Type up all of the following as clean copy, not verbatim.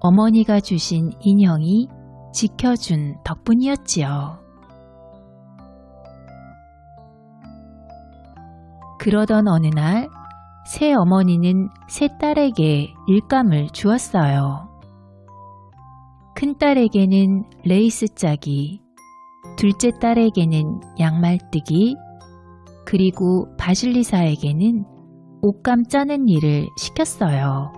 어머니가 주신 인형이 지켜준 덕분이었지요. 그러던 어느 날 새어머니는 새딸에게 일감을 주었어요. 큰딸에게는 레이스 짜기, 둘째 딸에게는 양말 뜨기, 그리고 바실리사에게는 옷감 짜는 일을 시켰어요.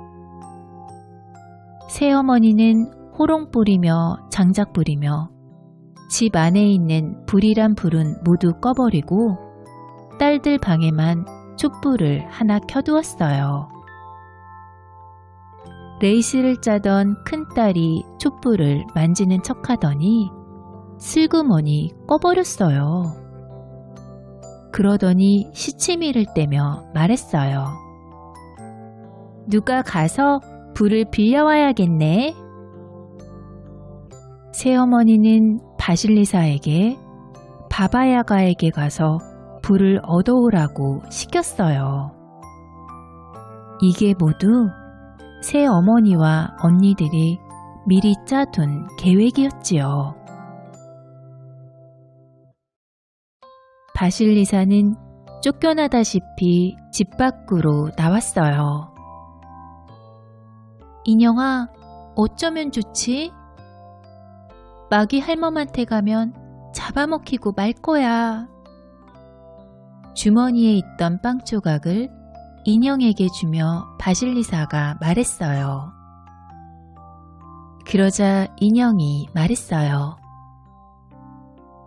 새어머니는 호롱 뿌리며 장작 뿌리며 집 안에 있는 불이란 불은 모두 꺼버리고 딸들 방에만 촛불을 하나 켜두었어요. 레이스를 짜던 큰딸이 촛불을 만지는 척하더니 슬그머니 꺼버렸어요. 그러더니 시치미를 떼며 말했어요. 누가 가서 불을 빌려와야겠네. 새어머니는 바실리사에게 바바야가에게 가서 불을 얻어오라고 시켰어요. 이게 모두 새어머니와 언니들이 미리 짜둔 계획이었지요. 바실리사는 쫓겨나다시피 집 밖으로 나왔어요. 인형아, 어쩌면 좋지? 마귀 할멈한테 가면 잡아먹히고 말 거야. 주머니에 있던 빵 조각을 인형에게 주며 바실리사가 말했어요. 그러자 인형이 말했어요.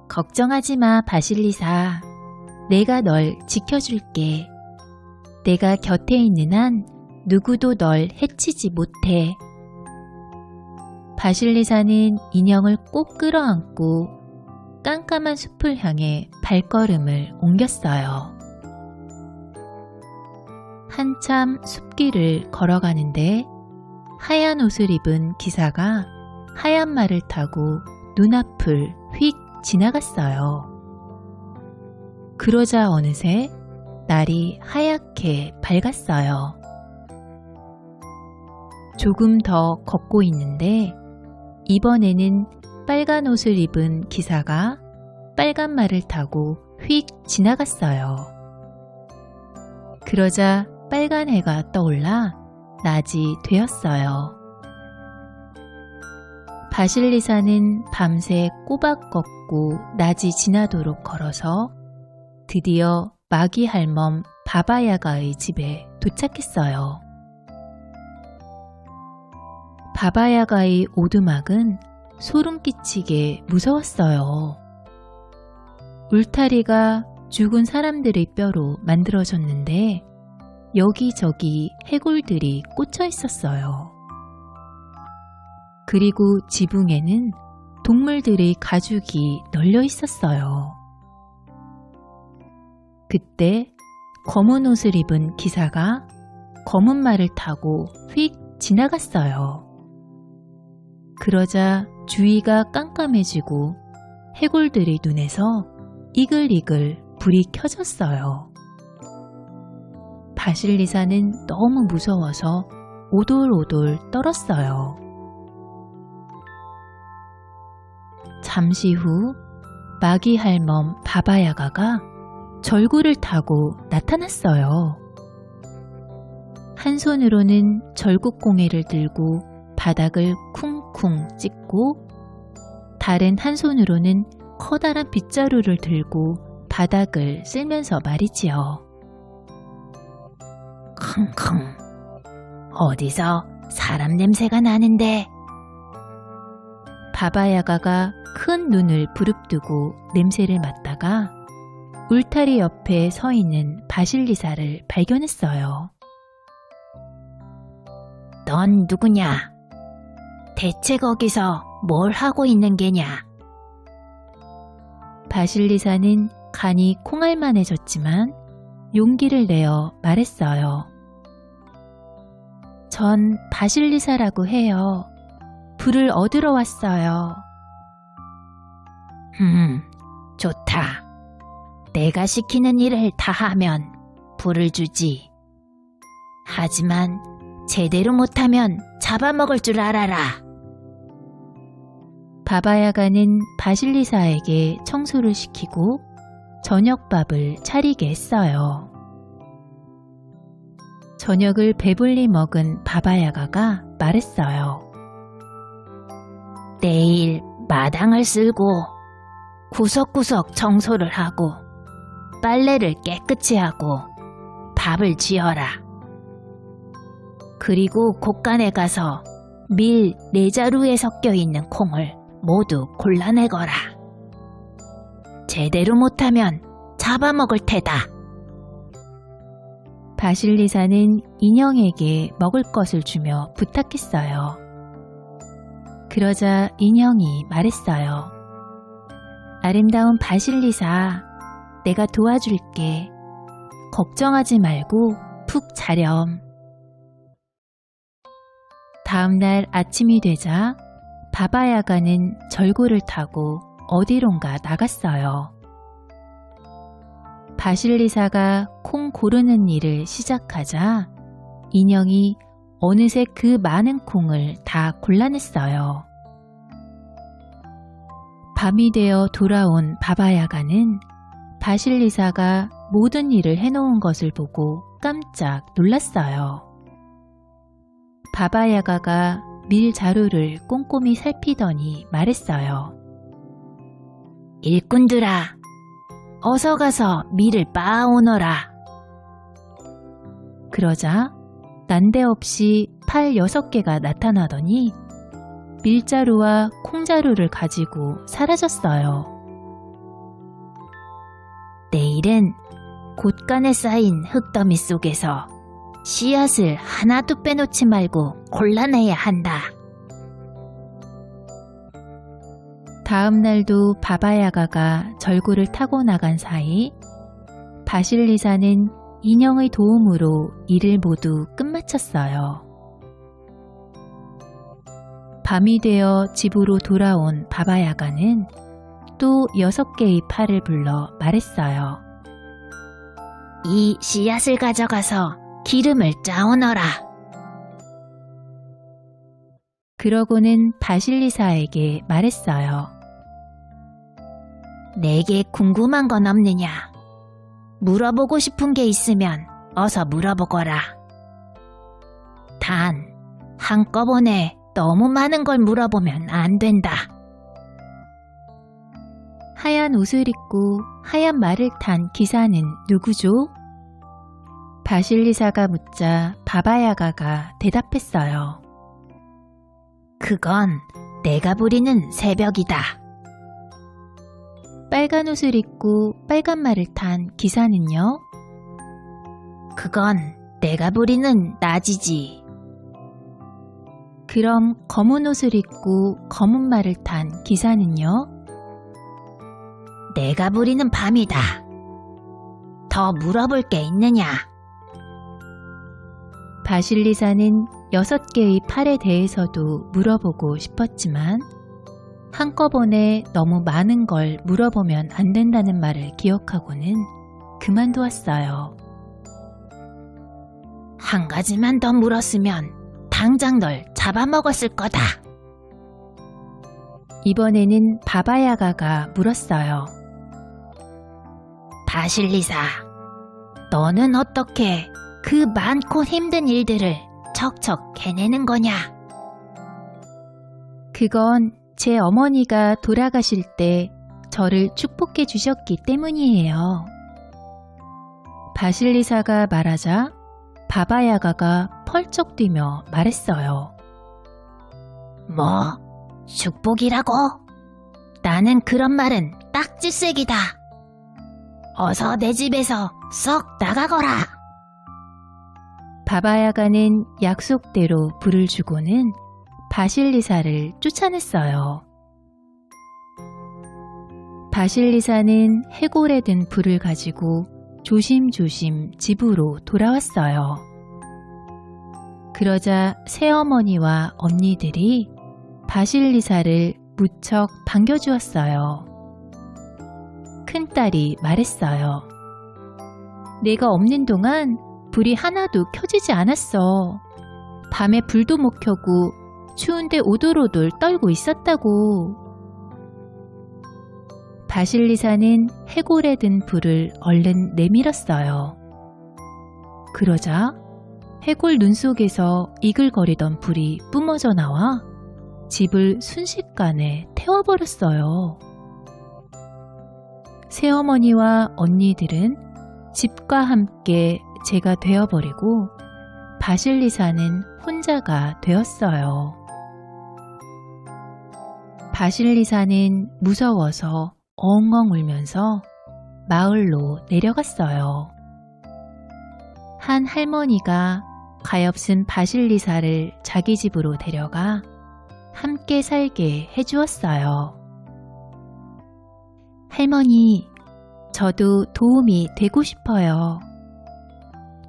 걱정하지 마, 바실리사. 내가 널 지켜줄게. 내가 곁에 있는 한 누구도 널 해치지 못해. 바실리사는 인형을 꼭 끌어안고 깜깜한 숲을 향해 발걸음을 옮겼어요. 한참 숲길을 걸어가는데 하얀 옷을 입은 기사가 하얀 말을 타고 눈앞을 휙 지나갔어요. 그러자 어느새 날이 하얗게 밝았어요. 조금 더 걷고 있는데 이번에는 빨간 옷을 입은 기사가 빨간 말을 타고 휙 지나갔어요. 그러자 빨간 해가 떠올라 낮이 되었어요. 바실리사는 밤새 꼬박 걷고 낮이 지나도록 걸어서 드디어 마귀 할멈 바바야가의 집에 도착했어요. 바바야가의 오두막은 소름 끼치게 무서웠어요. 울타리가 죽은 사람들의 뼈로 만들어졌는데 여기저기 해골들이 꽂혀 있었어요. 그리고 지붕에는 동물들의 가죽이 널려 있었어요. 그때 검은 옷을 입은 기사가 검은 말을 타고 휙 지나갔어요. 그러자 주위가 깜깜해지고 해골들의 눈에서 이글이글 불이 켜졌어요. 바실리사는 너무 무서워서 오돌오돌 떨었어요. 잠시 후 마귀 할멈 바바야가가 절구를 타고 나타났어요. 한 손으로는 절구꽁이를 들고 바닥을 쿵쿵 찍고 다른 한 손으로는 커다란 빗자루를 들고 바닥을 쓸면서 말이지요. 킁킁, 어디서 사람 냄새가 나는데? 바바야가가 큰 눈을 부릅뜨고 냄새를 맡다가 울타리 옆에 서 있는 바실리사를 발견했어요. 넌 누구냐? 대체 거기서 뭘 하고 있는 게냐? 바실리사는 간이 콩알만해졌지만 용기를 내어 말했어요. 전 바실리사라고 해요. 불을 얻으러 왔어요. 좋다. 내가 시키는 일을 다 하면 불을 주지. 하지만 제대로 못하면 잡아먹을 줄 알아라. 바바야가는 바실리사에게 청소를 시키고 저녁밥을 차리게 했어요. 저녁을 배불리 먹은 바바야가가 말했어요. 내일 마당을 쓸고 구석구석 청소를 하고 빨래를 깨끗이 하고 밥을 지어라. 그리고 곳간에 가서 밀 4자루에 섞여있는 콩을 모두 골라내거라. 제대로 못하면 잡아먹을 테다. 바실리사는 인형에게 먹을 것을 주며 부탁했어요. 그러자 인형이 말했어요. 아름다운 바실리사, 내가 도와줄게. 걱정하지 말고 푹 자렴. 다음날 아침이 되자 바바야가는 절구를 타고 어디론가 나갔어요. 바실리사가 콩 고르는 일을 시작하자 인형이 어느새 그 많은 콩을 다 골라냈어요. 밤이 되어 돌아온 바바야가는 바실리사가 모든 일을 해놓은 것을 보고 깜짝 놀랐어요. 바바야가가 밀자루를 꼼꼼히 살피더니 말했어요. 일꾼들아, 어서 가서 밀을 빻아오너라. 그러자 난데없이 팔 6개가 나타나더니 밀자루와 콩자루를 가지고 사라졌어요. 내일은 곳간에 쌓인 흙더미 속에서 씨앗을 하나도 빼놓지 말고 골라내야 한다. 다음 날도 바바야가가 절구를 타고 나간 사이 바실리사는 인형의 도움으로 일을 모두 끝마쳤어요. 밤이 되어 집으로 돌아온 바바야가는 또 6개의 팔을 불러 말했어요. 이 씨앗을 가져가서 기름을 짜오너라. 그러고는 바실리사에게 말했어요. 내게 궁금한 건 없느냐? 물어보고 싶은 게 있으면 어서 물어보거라. 단, 한꺼번에 너무 많은 걸 물어보면 안 된다. 하얀 옷을 입고 하얀 말을 탄 기사는 누구죠? 바실리사가 묻자 바바야가가 대답했어요. 그건 내가 부리는 새벽이다. 빨간 옷을 입고 빨간 말을 탄 기사는요? 그건 내가 부리는 낮이지. 그럼 검은 옷을 입고 검은 말을 탄 기사는요? 내가 부리는 밤이다. 더 물어볼 게 있느냐? 바실리사는 6개의 팔에 대해서도 물어보고 싶었지만 한꺼번에 너무 많은 걸 물어보면 안 된다는 말을 기억하고는 그만두었어요. 한 가지만 더 물었으면 당장 널 잡아먹었을 거다. 이번에는 바바야가가 물었어요. 바실리사, 너는 어떻게 그 많고 힘든 일들을 척척 해내는 거냐? 그건 제 어머니가 돌아가실 때 저를 축복해 주셨기 때문이에요. 바실리사가 말하자 바바야가가 펄쩍 뛰며 말했어요. 뭐? 축복이라고? 나는 그런 말은 딱지색이다. 어서 내 집에서 썩 나가거라. 바바야가는 약속대로 불을 주고는 바실리사를 쫓아냈어요. 바실리사는 해골에 든 불을 가지고 조심조심 집으로 돌아왔어요. 그러자 새어머니와 언니들이 바실리사를 무척 반겨주었어요. 큰딸이 말했어요. 내가 없는 동안 불이 하나도 켜지지 않았어. 밤에 불도 못 켜고 추운데 오돌오돌 떨고 있었다고. 바실리사는 해골에 든 불을 얼른 내밀었어요. 그러자 해골 눈 속에서 이글거리던 불이 뿜어져 나와 집을 순식간에 태워버렸어요. 새어머니와 언니들은 집과 함께 재가 되어버리고 바실리사는 혼자가 되었어요. 바실리사는 무서워서 엉엉 울면서 마을로 내려갔어요. 한 할머니가 가엾은 바실리사를 자기 집으로 데려가 함께 살게 해주었어요. 할머니, 저도 도움이 되고 싶어요.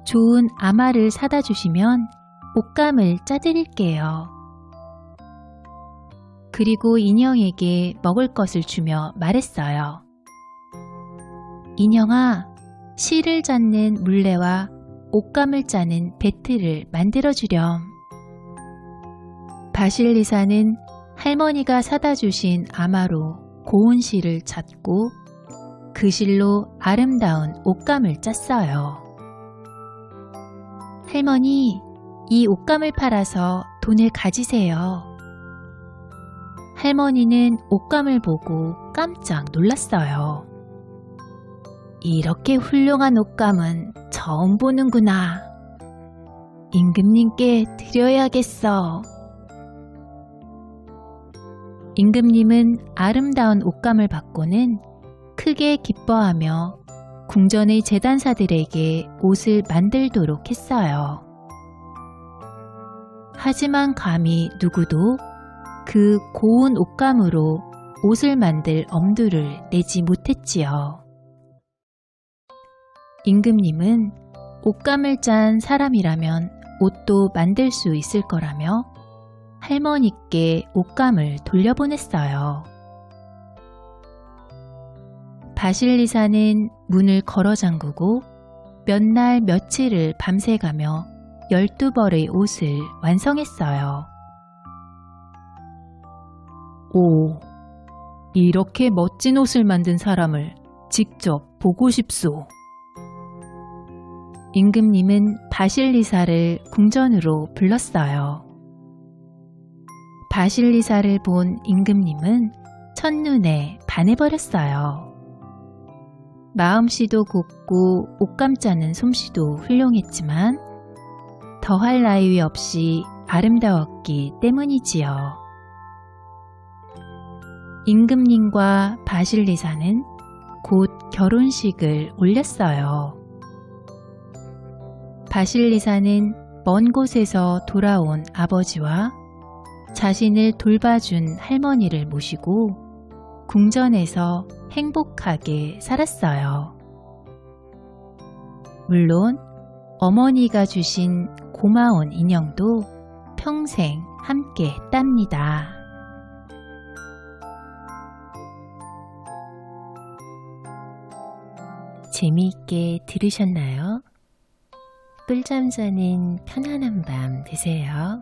좋은 아마를 사다 주시면 옷감을 짜드릴게요. 그리고 인형에게 먹을 것을 주며 말했어요. 인형아, 실을 잡는 물레와 옷감을 짜는 배틀을 만들어주렴. 바실리사는 할머니가 사다 주신 아마로 고운 실을 찾고 그 실로 아름다운 옷감을 짰어요. 할머니, 이 옷감을 팔아서 돈을 가지세요. 할머니는 옷감을 보고 깜짝 놀랐어요. 이렇게 훌륭한 옷감은 처음 보는구나. 임금님께 드려야겠어. 임금님은 아름다운 옷감을 받고는 크게 기뻐하며 궁전의 제단사들에게 옷을 만들도록 했어요. 하지만 감히 누구도 그 고운 옷감으로 옷을 만들 엄두를 내지 못했지요. 임금님은 옷감을 짠 사람이라면 옷도 만들 수 있을 거라며 할머니께 옷감을 돌려보냈어요. 바실리사는 문을 걸어 잠그고 몇 날 며칠을 밤새가며 12벌의 옷을 완성했어요. 오, 이렇게 멋진 옷을 만든 사람을 직접 보고 싶소. 임금님은 바실리사를 궁전으로 불렀어요. 바실리사를 본 임금님은 첫눈에 반해버렸어요. 마음씨도 곱고 옷감 짜는 솜씨도 훌륭했지만 더할 나위 없이 아름다웠기 때문이지요. 임금님과 바실리사는 곧 결혼식을 올렸어요. 바실리사는 먼 곳에서 돌아온 아버지와 자신을 돌봐준 할머니를 모시고 궁전에서 행복하게 살았어요. 물론 어머니가 주신 고마운 인형도 평생 함께 했답니다. 재미있게 들으셨나요? 꿀잠 자는 편안한 밤 되세요.